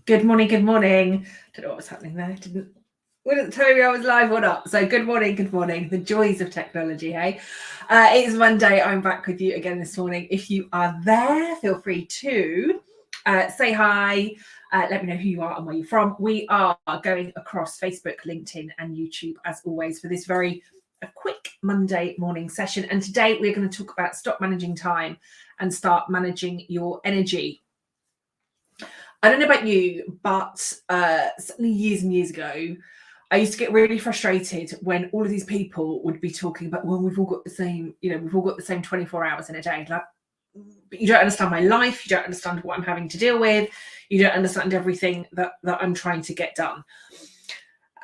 Good morning, good morning. Don't know what was happening there. Wouldn't tell me I was live or not. So good morning, good morning. The joys of technology, hey? It's Monday. I'm back with you again this morning. If you are there, feel free to say hi. Let me know who you are and where you're from. We are going across Facebook, LinkedIn, and YouTube as always for this very quick Monday morning session. And today we're going to talk about stop managing time and start managing your energy. I don't know about you, but certainly years and years ago, I used to get really frustrated when all of these people would be talking about, well, we've all got the same, we've all got the same 24 hours in a day. Like, but you don't understand my life. You don't understand what I'm having to deal with. You don't understand everything that I'm trying to get done.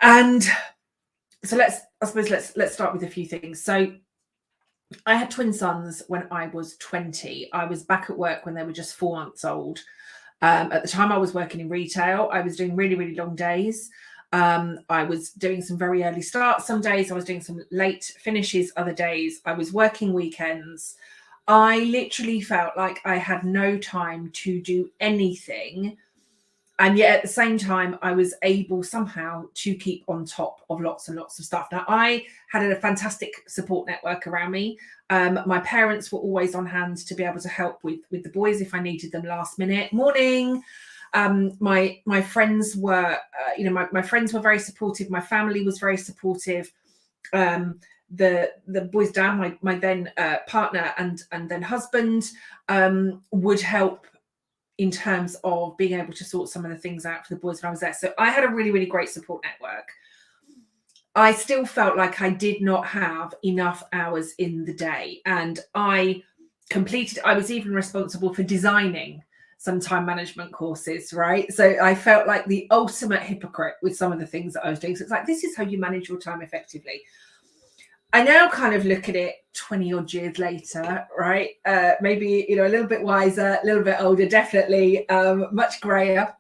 And so let's start with a few things. So I had twin sons when I was 20. I was back at work when they were just 4 months old. At the time I was working in retail. I was doing really, really long days. I was doing some very early starts. Some days I was doing some late finishes. Other days I was working weekends. I literally felt like I had no time to do anything. And yet at the same time, I was able somehow to keep on top of lots and lots of stuff. Now, I had a fantastic support network around me. My parents were always on hand to be able to help with the boys if I needed them last minute. Morning. My friends were, my friends were very supportive. My family was very supportive. The boys' dad, my then partner and then husband, would help in terms of being able to sort some of the things out for the boys when I was there. So I had a really, really great support network. I still felt like I did not have enough hours in the day. And I was even responsible for designing some time management courses, right? So I felt like the ultimate hypocrite with some of the things that I was doing. So it's like, this is how you manage your time effectively. I now kind of look at it 20 odd years later, right? Maybe, a little bit wiser, a little bit older, definitely much grayer.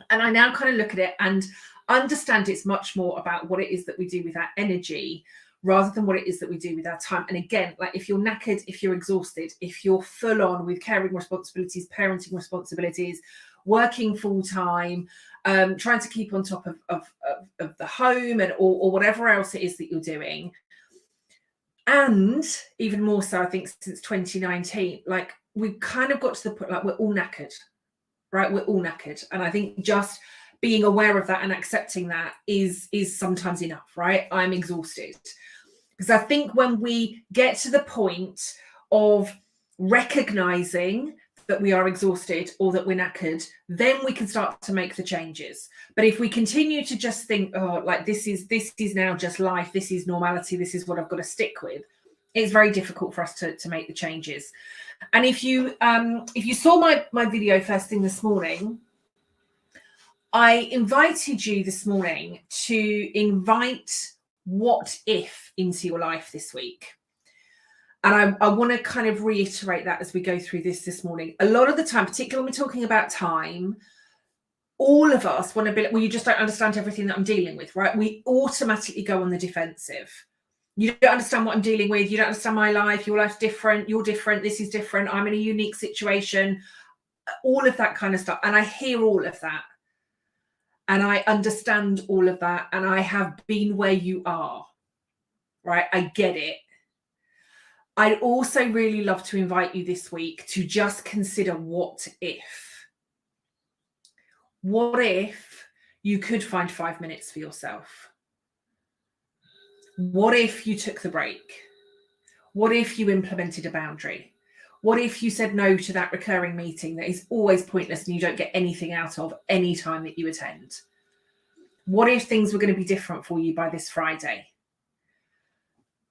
And I now kind of look at it and understand it's much more about what it is that we do with our energy rather than what it is that we do with our time. And again, like if you're knackered, if you're exhausted, if you're full on with caring responsibilities, parenting responsibilities, working full time, trying to keep on top of the home and or whatever else it is that you're doing. And even more so, I think since 2019, like we've kind of got to the point, like we're all knackered, right? We're all knackered. And I think just being aware of that and accepting that is sometimes enough, right? I'm exhausted. Because I think when we get to the point of recognizing that we are exhausted or that we're knackered, then we can start to make the changes. But if we continue to just think, oh, like this is now just life, this is normality, this is what I've got to stick with, it's very difficult for us to make the changes. And if you saw my video first thing this morning, I invited you this morning to invite what if into your life this week. And I want to kind of reiterate that as we go through this morning. A lot of the time, particularly when we're talking about time, all of us want to be like, well, you just don't understand everything that I'm dealing with, right? We automatically go on the defensive. You don't understand what I'm dealing with. You don't understand my life. Your life's different. You're different. This is different. I'm in a unique situation. All of that kind of stuff. And I hear all of that. And I understand all of that. And I have been where you are, right? I get it. I'd also really love to invite you this week to just consider what if. What if you could find 5 minutes for yourself? What if you took the break? What if you implemented a boundary? What if you said no to that recurring meeting that is always pointless and you don't get anything out of any time that you attend? What if things were going to be different for you by this Friday?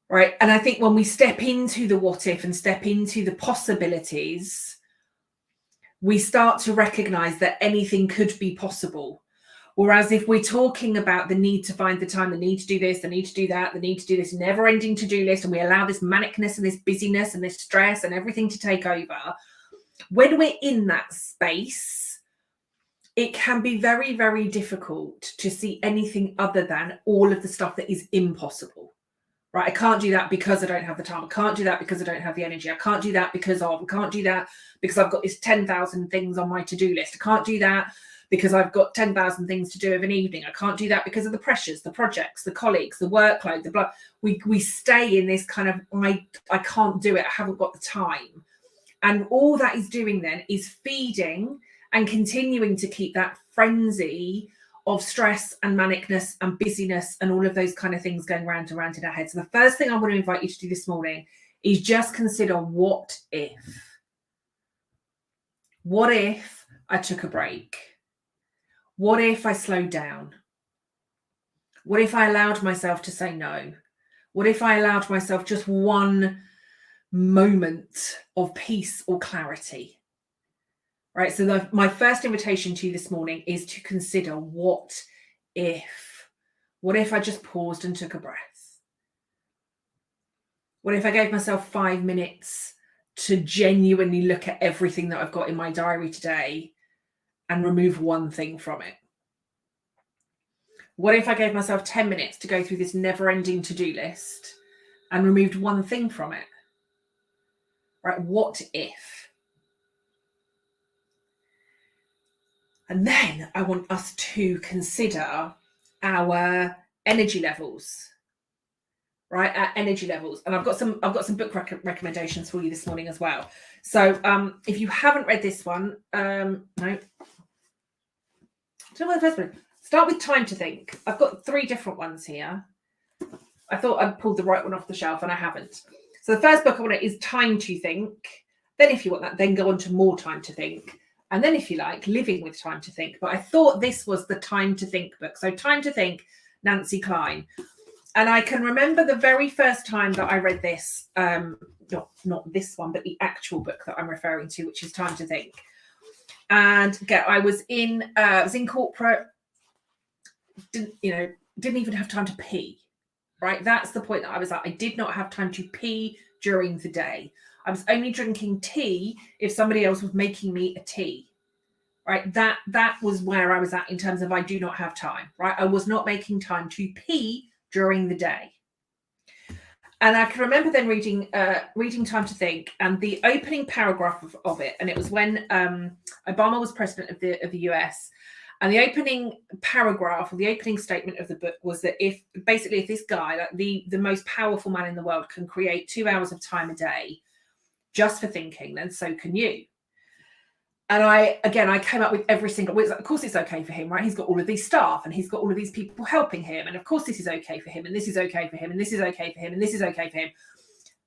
Right. And I think when we step into the what if and step into the possibilities, we start to recognize that anything could be possible. Whereas if we're talking about the need to find the time, the need to do this, the need to do that, the need to do this never ending to-do list, and we allow this manicness and this busyness and this stress and everything to take over, when we're in that space, it can be very, very difficult to see anything other than all of the stuff that is impossible. Right, I can't do that because I don't have the time. I can't do that because I don't have the energy. I can't do that because I can't do that because I've got this 10,000 things on my to-do list. I can't do that because I've got 10,000 things to do of an evening. I can't do that because of the pressures, the projects, the colleagues, the workload, the blah. We stay in this kind of, I can't do it, I haven't got the time. And all that is doing then is feeding and continuing to keep that frenzy of stress and manicness and busyness and all of those kind of things going round and round in our head. So the first thing I want to invite you to do this morning is just consider, what if? What if I took a break? What if I slowed down? What if I allowed myself to say no? What if I allowed myself just one moment of peace or clarity? Right. So my first invitation to you this morning is to consider, what if? What if I just paused and took a breath? What if I gave myself 5 minutes to genuinely look at everything that I've got in my diary today and remove one thing from it? What if I gave myself 10 minutes to go through this never-ending to-do list and removed one thing from it? Right? What if? And then I want us to consider our energy levels, right? Our energy levels. And I've got some book recommendations for you this morning as well. So if you haven't read this one, no. Do you know what the first one? Start with Time to Think. I've got 3 different ones here. I thought I'd pulled the right one off the shelf and I haven't. So the first book I want is Time to Think. Then if you want that, then go on to More Time to Think. And then if you like, Living with Time to Think. But I thought this was the Time to Think book. So Time to Think, Nancy Klein. And I can remember the very first time that I read this, not this one, but the actual book that I'm referring to, which is Time to Think. And I was in corporate, didn't even have time to pee, right? That's the point that I was at. I did not have time to pee during the day. I was only drinking tea if somebody else was making me a tea, right? That was where I was at in terms of, I do not have time, right? I was not making time to pee during the day. And I can remember then reading Time to Think, and the opening paragraph of it, and it was when Obama was president of the US. And the opening paragraph, or the opening statement of the book, was that if this guy, like the most powerful man in the world, can create 2 hours of time a day just for thinking, then so can you. And I came up with every single, of course it's okay for him, right? He's got all of these staff and he's got all of these people helping him. And of course this is okay for him, and this is okay for him, and this is okay for him, and this is okay for him.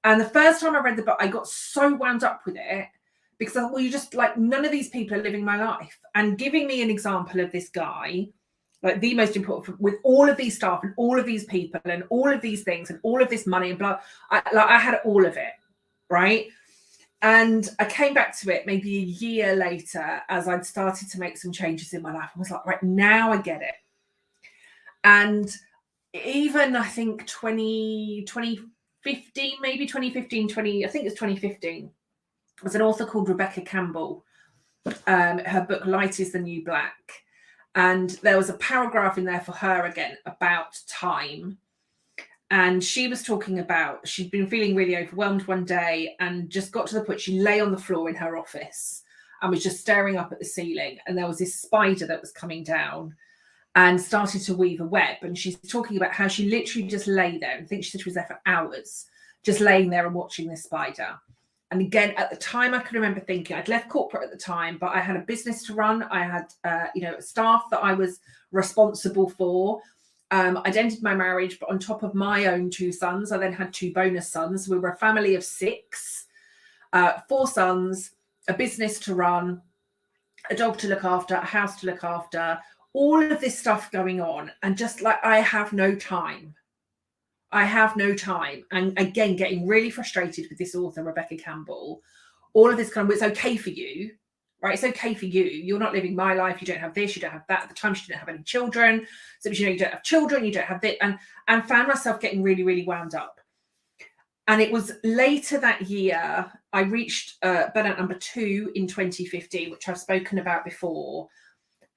And the first time I read the book, I got so wound up with it, because I thought, well, you just, like, none of these people are living my life. And giving me an example of this guy, like the most important, with all of these staff and all of these people and all of these things and all of this money and blah, I had all of it, right? And I came back to it maybe a year later as I'd started to make some changes in my life. I was like, right, now I get it. And even, I think 2015, maybe 2015, I think it's 2015, there's an author called Rebecca Campbell. Her book, Light is the New Black. And there was a paragraph in there for her, again, about time. And she was talking about, she'd been feeling really overwhelmed one day and just got to the point, she lay on the floor in her office and was just staring up at the ceiling. And there was this spider that was coming down and started to weave a web. And she's talking about how she literally just lay there. I think she said she was there for hours, just laying there and watching this spider. And again, at the time, I can remember thinking, I'd left corporate at the time, but I had a business to run. I had, staff that I was responsible for. I'd ended my marriage, but on top of my own 2 sons, I then had 2 bonus sons. We were a family of 6, 4 sons, a business to run, a dog to look after, a house to look after, all of this stuff going on. And just like, I have no time. And again, getting really frustrated with this author, Rebecca Campbell, all of this kind of, it's okay for you, right? It's okay for you. You're not living my life. You don't have this, you don't have that. At the time, she didn't have any children. So, you don't have children, you don't have this. And found myself getting really, really wound up. And it was later that year, I reached burnout number 2 in 2015, which I've spoken about before.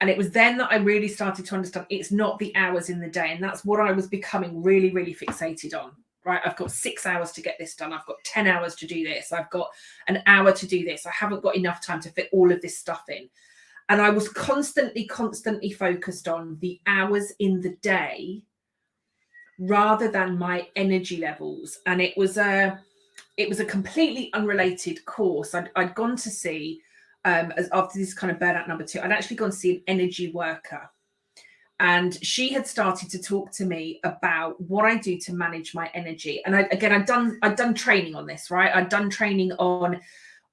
And it was then that I really started to understand it's not the hours in the day. And that's what I was becoming really, really fixated on, right? I've got 6 hours to get this done. I've got 10 hours to do this. I've got an hour to do this. I haven't got enough time to fit all of this stuff in. And I was constantly focused on the hours in the day rather than my energy levels. And it was a completely unrelated course. I'd gone to see, after this kind of burnout number 2, I'd actually gone to see an energy worker. And she had started to talk to me about what I do to manage my energy. And I'd done training on this, right? I'd done training on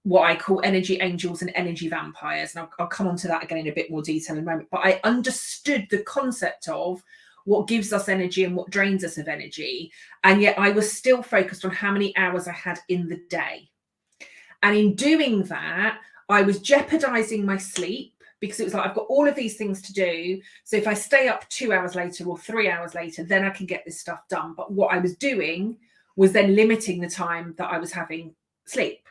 what I call energy angels and energy vampires. And I'll come on to that again in a bit more detail in a moment. But I understood the concept of what gives us energy and what drains us of energy. And yet I was still focused on how many hours I had in the day. And in doing that, I was jeopardizing my sleep, because it was like, I've got all of these things to do. So if I stay up 2 hours later or 3 hours later, then I can get this stuff done. But what I was doing was then limiting the time that I was having sleep.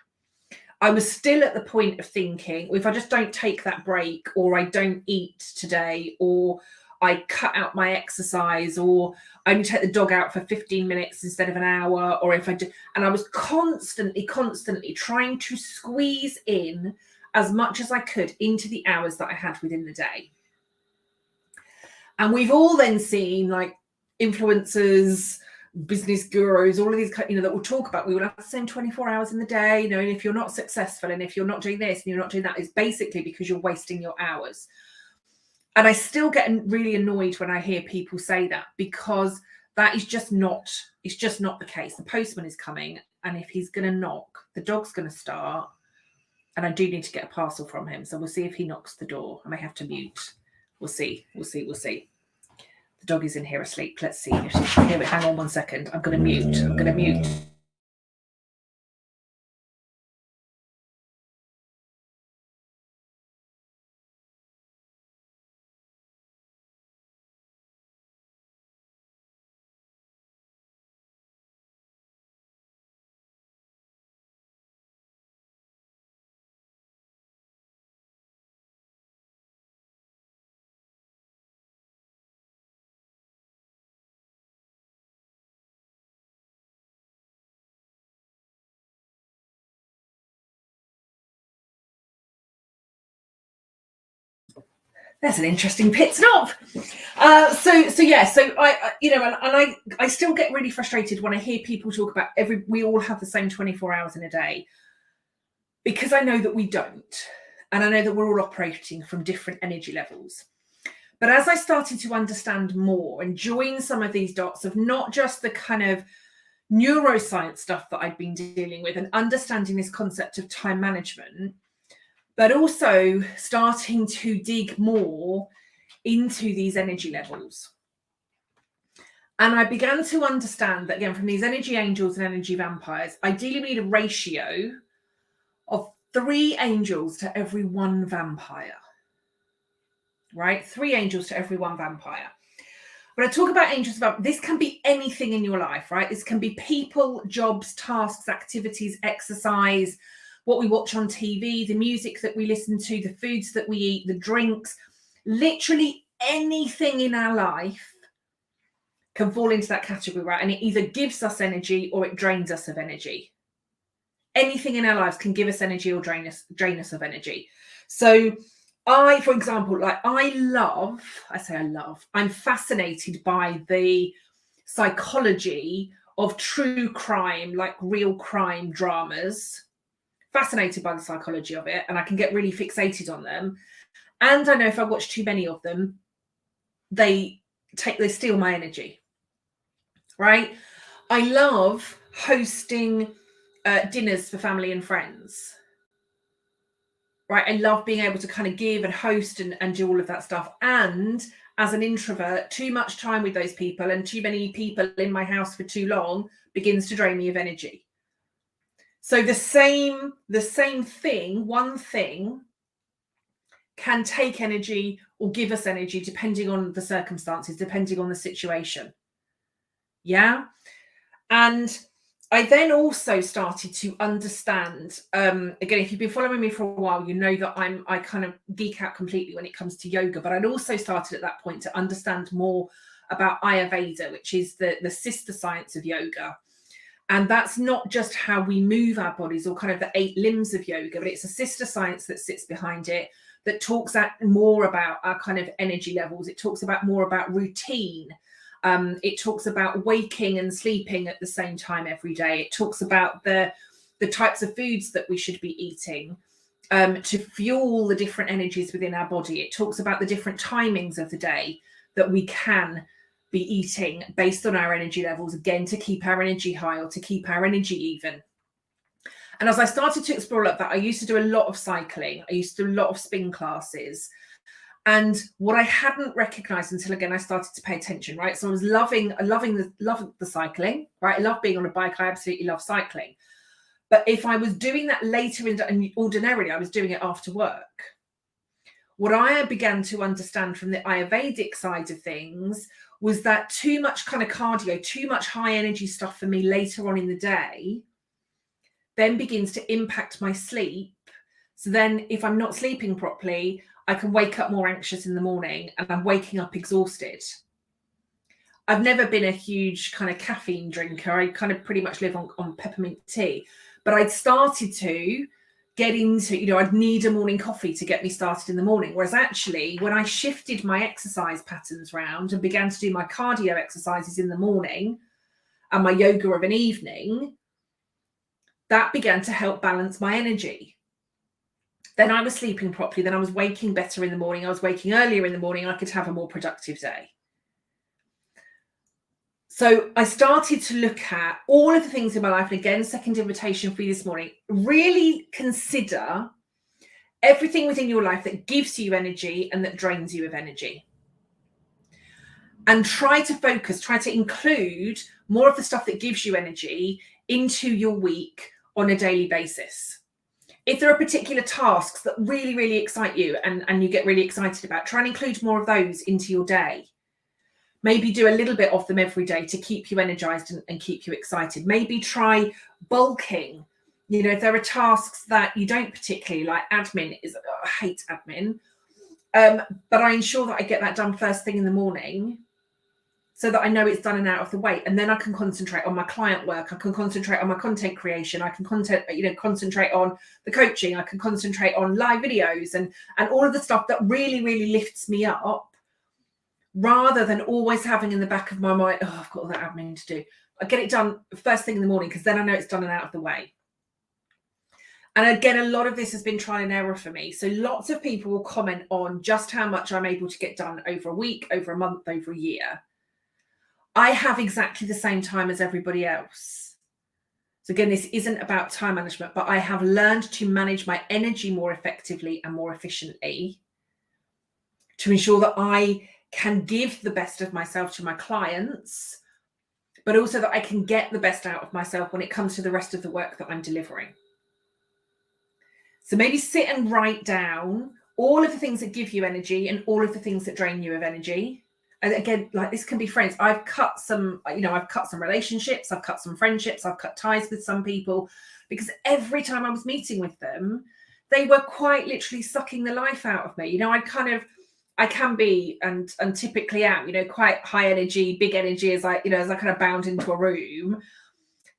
I was still at the point of thinking, well, if I just don't take that break, or I don't eat today, or I cut out my exercise, or I only take the dog out for 15 minutes instead of an hour, or if I do, and I was constantly trying to squeeze in as much as I could into the hours that I had within the day. And we've all then seen, like, influencers, business gurus, all of these, that will talk about, we will have the same 24 hours in the day, and if you're not successful, and if you're not doing this and you're not doing that, it's basically because you're wasting your hours. And I still get really annoyed when I hear people say that, because that is just not, it's just not the case. The postman is coming, and if he's going to knock, the dog's going to start, and I do need to get a parcel from him. So we'll see if he knocks the door. I may have to mute. We'll see. The dog is in here asleep. Let's see. Here, hang on 1 second. I'm going to mute. That's an interesting pit stop. I still get really frustrated when I hear people talk about we all have the same 24 hours in a day, because I know that we don't, and I know that we're all operating from different energy levels. But as I started to understand more and join some of these dots of not just the kind of neuroscience stuff that I'd been dealing with and understanding this concept of time management, but also starting to dig more into these energy levels. And I began to understand that, again, from these energy angels and energy vampires, ideally we need a ratio of 3 angels to every 1 vampire, right? 3 angels to every 1 vampire. When I talk about angels, this can be anything in your life, right? This can be people, jobs, tasks, activities, exercise, what we watch on TV, the music that we listen to, the foods that we eat, the drinks, literally anything in our life can fall into that category, right? And it either gives us energy or it drains us of energy. Anything in our lives can give us energy or drain us of energy. So for example, I'm fascinated by the psychology of true crime, like real crime dramas. Fascinated by the psychology of it, and I can get really fixated on them. And I know if I watch too many of them, they steal my energy, right? I love hosting dinners for family and friends, right? I love being able to kind of give and host and do all of that stuff. And as an introvert, too much time with those people and too many people in my house for too long begins to drain me of energy. So the same thing, one thing can take energy or give us energy depending on the circumstances, depending on the situation. Yeah. And I then also started to understand, again, if you've been following me for a while, you know that I kind of geek out completely when it comes to yoga, but I'd also started at that point to understand more about Ayurveda, which is the sister science of yoga. And that's not just how we move our bodies or kind of the 8 limbs of yoga, but it's a sister science that sits behind it that talks more about our kind of energy levels. It talks about more about routine. It talks about waking and sleeping at the same time every day. It talks about the types of foods that we should be eating to fuel the different energies within our body. It talks about the different timings of the day that we can be eating based on our energy levels, again, to keep our energy high or to keep our energy even. And as I started to explore like that, I used to do a lot of cycling. I used to do a lot of spin classes. And what I hadn't recognized until, again, I started to pay attention, right? So I was loving the cycling, right? I love being on a bike. I absolutely love cycling. But if I was doing that later, and ordinarily I was doing it after work, what I began to understand from the Ayurvedic side of things was that too much kind of cardio, too much high energy stuff for me later on in the day then begins to impact my sleep. So then if I'm not sleeping properly, I can wake up more anxious in the morning and I'm waking up exhausted. I've never been a huge kind of caffeine drinker. I kind of pretty much live on peppermint tea, but I'd started to get into, I'd need a morning coffee to get me started in the morning. Whereas actually, when I shifted my exercise patterns round and began to do my cardio exercises in the morning and my yoga of an evening, that began to help balance my energy. Then I was sleeping properly. Then I was waking better in the morning. I was waking earlier in the morning. I could have a more productive day. So I started to look at all of the things in my life. And again, second invitation for you this morning, really consider everything within your life that gives you energy and that drains you of energy. And try to include more of the stuff that gives you energy into your week on a daily basis. If there are particular tasks that really, really excite you and you get really excited about, try and include more of those into your day. Maybe do a little bit of them every day to keep you energized and keep you excited. Maybe try bulking. If there are tasks that you don't particularly like, I hate admin, but I ensure that I get that done first thing in the morning so that I know it's done and out of the way. And then I can concentrate on my client work. I can concentrate on my content creation. I can concentrate on the coaching. I can concentrate on live videos and all of the stuff that really, really lifts me up, rather than always having in the back of my mind, oh, I've got all that admin to do. I get it done first thing in the morning because then I know it's done and out of the way. And again, a lot of this has been trial and error for me. So lots of people will comment on just how much I'm able to get done over a week, over a month, over a year. I have exactly the same time as everybody else. So again, this isn't about time management, but I have learned to manage my energy more effectively and more efficiently to ensure that I can give the best of myself to my clients, but also that I can get the best out of myself when it comes to the rest of the work that I'm delivering. So maybe sit and write down all of the things that give you energy and all of the things that drain you of energy. And again, like this can be friends. I've cut some relationships, I've cut some friendships, I've cut ties with some people because every time I was meeting with them, they were quite literally sucking the life out of me. I can be and typically am, quite high energy, big energy as I kind of bound into a room.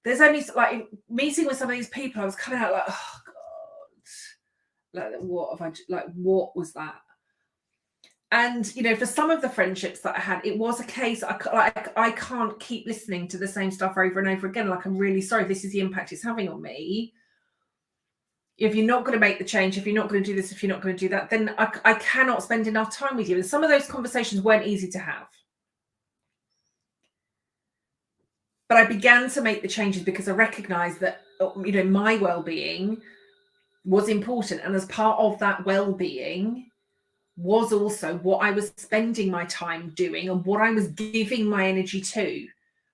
There's only like meeting with some of these people, I was coming out like, oh God, like what was that? And for some of the friendships that I had, it was a case I can't keep listening to the same stuff over and over again. Like, I'm really sorry, this is the impact it's having on me. If you're not going to make the change, if you're not going to do this, if you're not going to do that, then I cannot spend enough time with you. And some of those conversations weren't easy to have. But I began to make the changes because I recognized that, my well-being was important. And as part of that well-being was also what I was spending my time doing and what I was giving my energy to.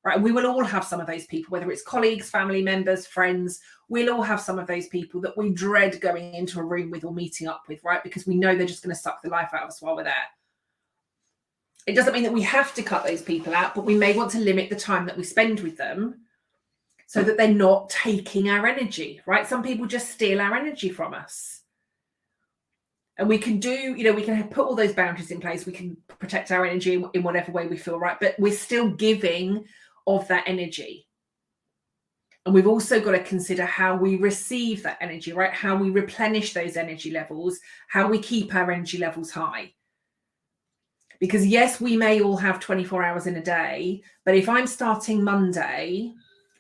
Right, we will all have some of those people, whether it's colleagues, family members, friends. We'll all have some of those people that we dread going into a room with or meeting up with, right? Because we know they're just going to suck the life out of us while we're there. It doesn't mean that we have to cut those people out, but we may want to limit the time that we spend with them so that they're not taking our energy, right? Some people just steal our energy from us. And we can we can put all those boundaries in place. We can protect our energy in whatever way we feel right, but we're still giving of that energy. And we've also got to consider how we receive that energy, right? How we replenish those energy levels, how we keep our energy levels high. Because yes, we may all have 24 hours in a day, but if I'm starting Monday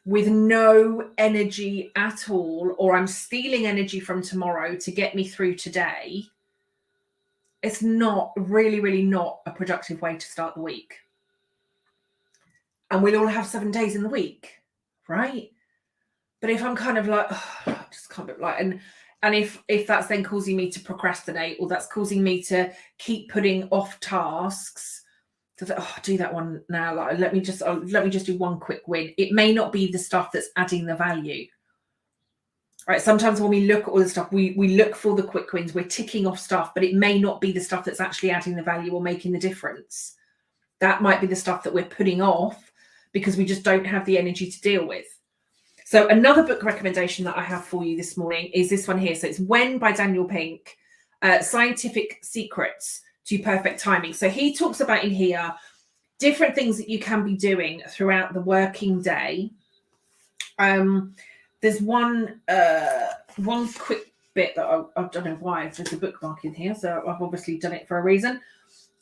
with no energy at all, or I'm stealing energy from tomorrow to get me through today, it's not really not a productive way to start the week. And we'll all have 7 days in the week, right? But if I'm kind of like, oh, I just can't be like, and if that's then causing me to procrastinate, or that's causing me to keep putting off tasks, to think, oh, I'll do that one now. Like, let me just do one quick win. It may not be the stuff that's adding the value. Right? Sometimes when we look at all the stuff, we look for the quick wins. We're ticking off stuff, but it may not be the stuff that's actually adding the value or making the difference. That might be the stuff that we're putting off because we just don't have the energy to deal with. So another book recommendation that I have for you this morning is this one here. So it's When by Daniel Pink, Scientific Secrets to Perfect Timing. So he talks about in here different things that you can be doing throughout the working day. There's one quick bit that I don't know why there's a bookmark in here. So I've obviously done it for a reason.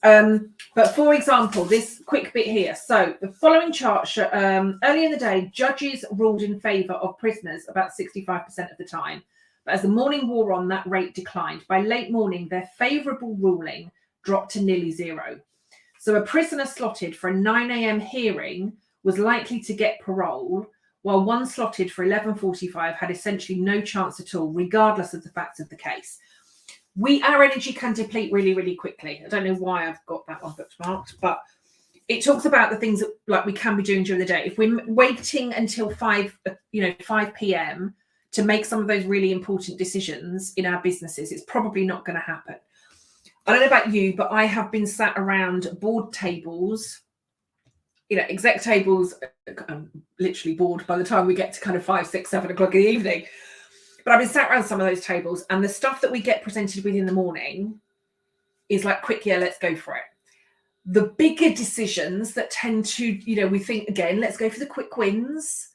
But for example, this quick bit here. So the following chart early in the day, judges ruled in favour of prisoners about 65% of the time. But as the morning wore on, that rate declined. By late morning, their favourable ruling dropped to nearly zero. So a prisoner slotted for a 9 a.m. hearing was likely to get parole, while one slotted for 11:45 had essentially no chance at all, regardless of the facts of the case. Our energy can deplete really quickly. I don't know why I've got that one bookmarked, but it talks about the things that like we can be doing during the day. If we're waiting until 5 p.m. to make some of those really important decisions in our businesses, it's probably not going to happen. I don't know about you, but I have been sat around board tables, exec tables. I'm literally bored by the time we get to kind of 5, 6, 7 o'clock in the evening. But I've been sat around some of those tables, and the stuff that we get presented with in the morning is like, quick, yeah, let's go for it. The bigger decisions that tend to, we think, again, let's go for the quick wins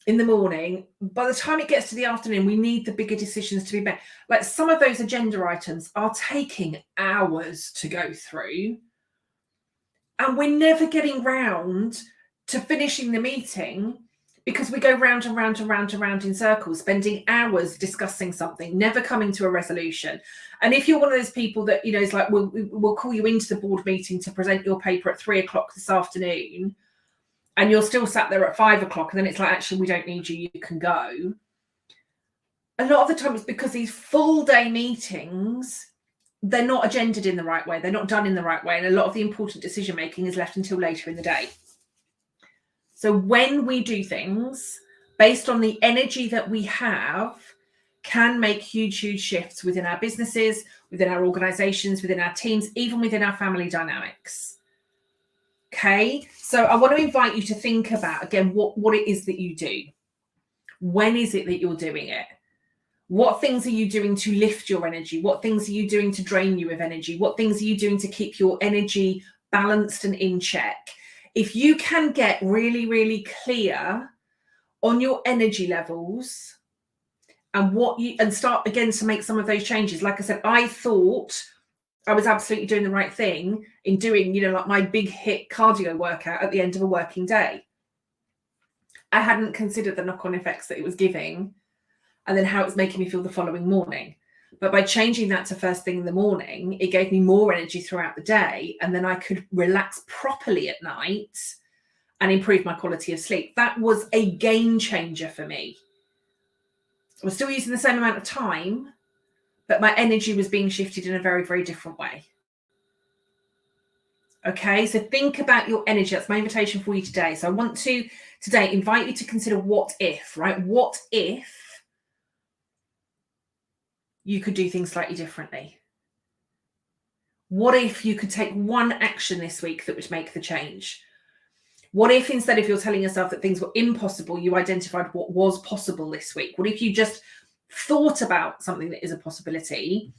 in the morning. By the time it gets to the afternoon, we need the bigger decisions to be made. Like some of those agenda items are taking hours to go through, and we're never getting round to finishing the meeting because we go round and round and round and round in circles, spending hours discussing something, never coming to a resolution. And if you're one of those people that, is like, we'll call you into the board meeting to present your paper at 3 o'clock this afternoon, and you're still sat there at 5 o'clock, and then it's like, actually, we don't need you, you can go. A lot of the time it's because these full day meetings, they're not agendaed in the right way. They're not done in the right way. And a lot of the important decision making is left until later in the day. So when we do things based on the energy that we have, can make huge shifts within our businesses, within our organizations, within our teams, even within our family dynamics. Okay, so I want to invite you to think about, again, what it is that you do. When is it that you're doing it? What things are you doing to lift your energy? What things are you doing to drain you of energy? What things are you doing to keep your energy balanced and in check? If you can get really clear on your energy levels and start again to make some of those changes. Like I said, I thought I was absolutely doing the right thing in doing, like my big hit cardio workout at the end of a working day. I hadn't considered the knock-on effects that it was giving and then how it was making me feel the following morning. But by changing that to first thing in the morning, it gave me more energy throughout the day. And then I could relax properly at night and improve my quality of sleep. That was a game changer for me. I was still using the same amount of time, but my energy was being shifted in a very different way. Okay, so think about your energy. That's my invitation for you today. So I want to today invite you to consider what if, right? What if you could do things slightly differently? What if you could take one action this week that would make the change? What if instead of you're telling yourself that things were impossible, you identified what was possible this week? What if you just thought about something that is a possibility?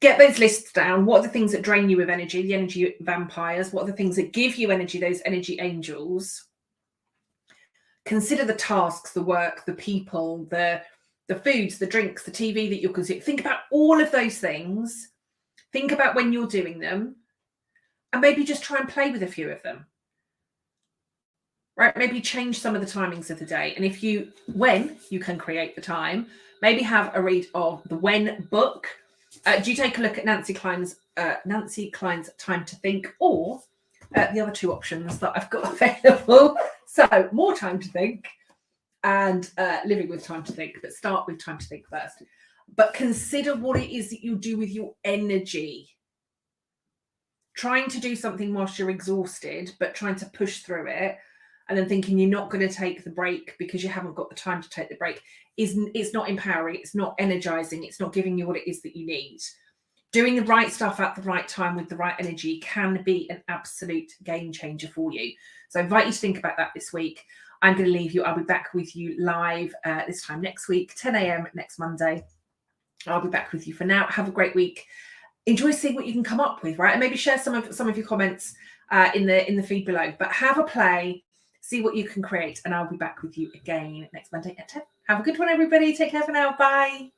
Get those lists down. What are the things that drain you with energy, the energy vampires? What are the things that give you energy, those energy angels? Consider the tasks, the work, the people, the foods, the drinks, the TV that you're consuming. Think about all of those things. Think about when you're doing them, and maybe just try and play with a few of them. Right? Maybe change some of the timings of the day. And when you can create the time, maybe have a read of the When book. Do you take a look at Nancy Klein's Time to Think, or the other two options that I've got available? So more time to think and living with time to think, but start with time to think first. But consider what it is that you do with your energy. Trying to do something whilst you're exhausted, but trying to push through it, and then thinking you're not going to take the break because you haven't got the time to take the break, it's not empowering, it's not energizing, it's not giving you what it is that you need. Doing the right stuff at the right time with the right energy can be an absolute game changer for you. So I invite you to think about that this week. I'm going to leave you. I'll be back with you live this time next week, 10 a.m. next Monday. I'll be back with you. For now, have a great week. Enjoy seeing what you can come up with, right? And maybe share some of your comments in the feed below. But have a play, see what you can create, and I'll be back with you again next Monday at 10. Have a good one, everybody. Take care for now. Bye.